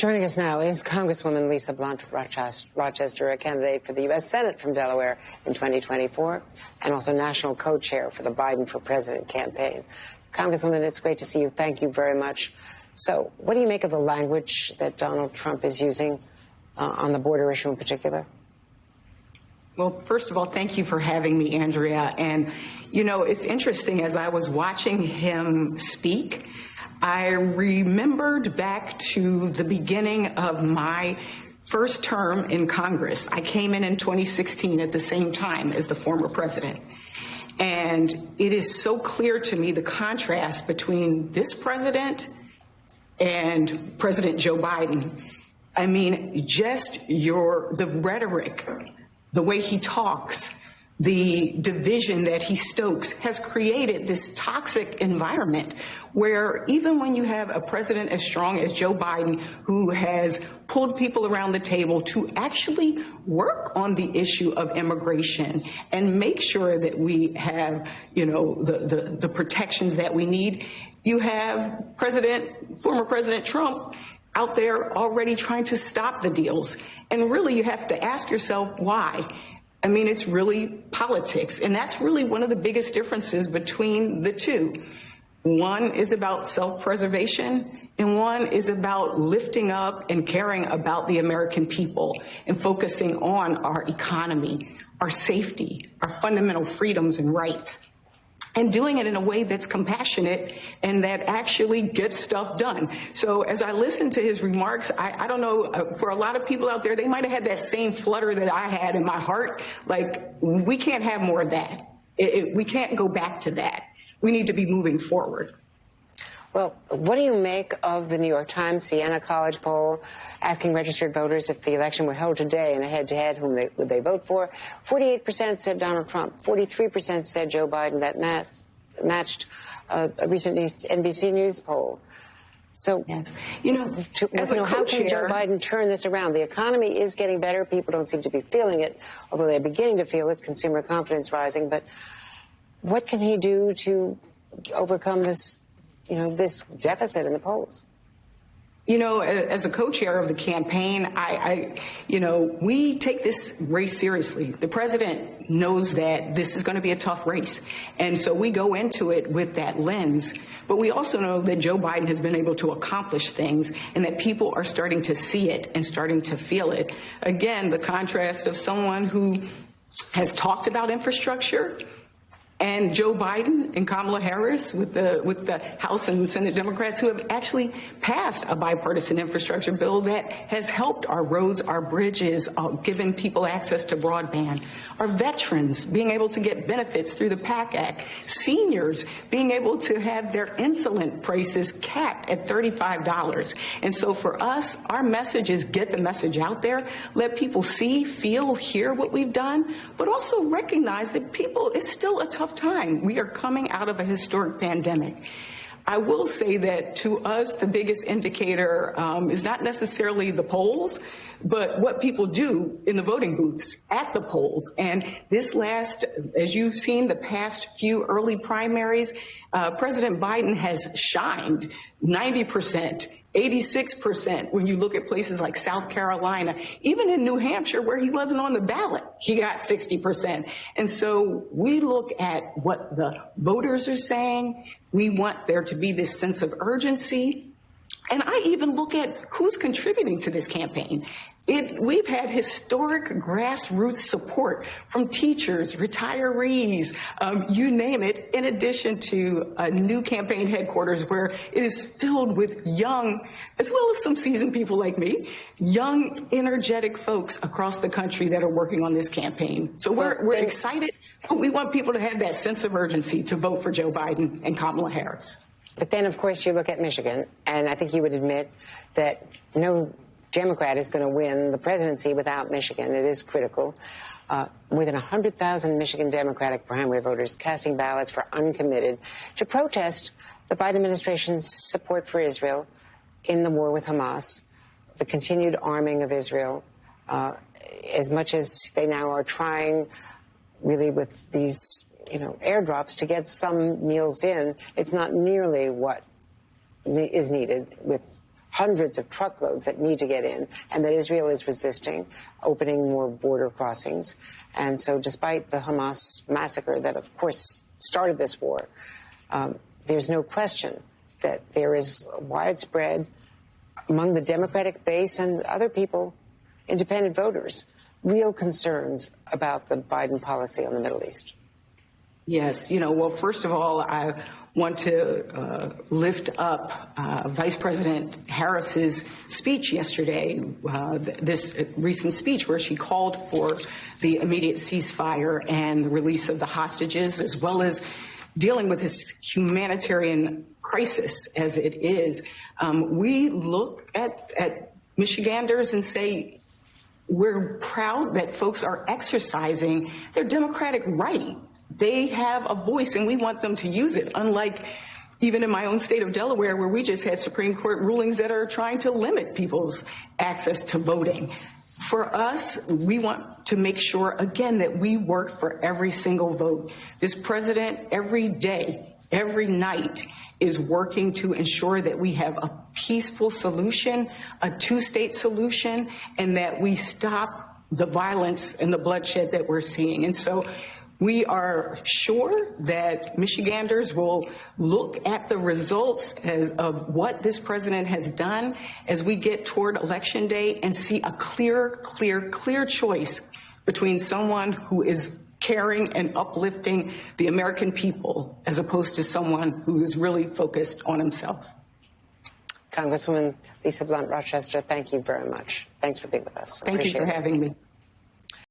Joining us now is Congresswoman Lisa Blunt Rochester, a candidate for the U.S. Senate from Delaware in 2024, and also national co-chair for the Biden for President campaign. Congresswoman, it's great to see you. Thank you very much. So what do you make of the language that Donald Trump is using on the border issue in particular? Well, first of all, thank you for having me, Andrea. And, you know, it's interesting, as I was watching him speak, I remembered back to the beginning of my first term in Congress. I came in 2016 at the same time as the former president. And it is so clear to me the contrast between this president and President Joe Biden. I mean, just the rhetoric, the way he talks, the division that he stokes has created this toxic environment where even when you have a president as strong as Joe Biden, who has pulled people around the table to actually work on the issue of immigration and make sure that we have, you know, the protections that we need, you have former President Trump out there already trying to stop the deals. And really, you have to ask yourself why. I mean, it's really politics, and that's really one of the biggest differences between the two. One is about self-preservation, and one is about lifting up and caring about the American people and focusing on our economy, our safety, our fundamental freedoms and rights, and doing it in a way that's compassionate and that actually gets stuff done. So as I listened to his remarks, I don't know, for a lot of people out there, they might have had that same flutter that I had in my heart. Like, we can't have more of that. We can't go back to that. We need to be moving forward. Well, what do you make of the New York Times Siena College poll asking registered voters if the election were held today in a head-to-head, whom would they vote for? 48% said Donald Trump. 43% said Joe Biden. That matched a recent NBC News poll. So, yes. You know, how can Joe Biden turn this around? The economy is getting better. People don't seem to be feeling it, although they're beginning to feel it. Consumer confidence rising. But what can he do to overcome this, this deficit in the polls? You know, as a co-chair of the campaign, we take this race seriously. The president knows that this is going to be a tough race. And so we go into it with that lens. But we also know that Joe Biden has been able to accomplish things and that people are starting to see it and starting to feel it. Again, the contrast of someone who has talked about infrastructure and Joe Biden and Kamala Harris with the House and Senate Democrats who have actually passed a bipartisan infrastructure bill that has helped our roads, our bridges, given people access to broadband, our veterans being able to get benefits through the PAC Act, seniors being able to have their insulin prices capped at $35. And so for us, our message is get the message out there, let people see, feel, hear what we've done, but also recognize that it's still a tough time. We are coming out of a historic pandemic. I will say that to us, the biggest indicator is not necessarily the polls, but what people do in the voting booths at the polls. And this as you've seen, the past few early primaries, President Biden has shined 90%. 86% when you look at places like South Carolina, even in New Hampshire where he wasn't on the ballot, he got 60%. And so we look at what the voters are saying. We want there to be this sense of urgency. And I even look at who's contributing to this campaign. We've had historic grassroots support from teachers, retirees, you name it, in addition to a new campaign headquarters where it is filled with young, as well as some seasoned people like me, young, energetic folks across the country that are working on this campaign. So we're excited, but we want people to have that sense of urgency to vote for Joe Biden and Kamala Harris. But then, of course, you look at Michigan, and I think you would admit that no Democrat is going to win the presidency without Michigan. It is critical. More than 100,000 Michigan Democratic primary voters casting ballots for uncommitted to protest the Biden administration's support for Israel in the war with Hamas, the continued arming of Israel, as much as they now are trying really with these airdrops to get some meals in. It's not nearly what is needed with hundreds of truckloads that need to get in, and that Israel is resisting opening more border crossings. And so despite the Hamas massacre that, of course, started this war, there's no question that there is widespread among the Democratic base and other people, independent voters, real concerns about the Biden policy on the Middle East. Yes. Well, first of all, I want to lift up Vice President Harris's speech yesterday, this recent speech where she called for the immediate ceasefire and the release of the hostages, as well as dealing with this humanitarian crisis as it is. We look at Michiganders and say, we're proud that folks are exercising their democratic right. They have a voice, and we want them to use it, unlike even in my own state of Delaware, where we just had Supreme Court rulings that are trying to limit people's access to voting. For us, we want to make sure, again, that we work for every single vote. This president, every day, every night, is working to ensure that we have a peaceful solution, a two-state solution, and that we stop the violence and the bloodshed that we're seeing. And so we are sure that Michiganders will look at the results of what this president has done as we get toward Election Day and see a clear choice between someone who is caring and uplifting the American people as opposed to someone who is really focused on himself. Congresswoman Lisa Blunt Rochester, thank you very much. Thanks for being with us. Thank you for having me.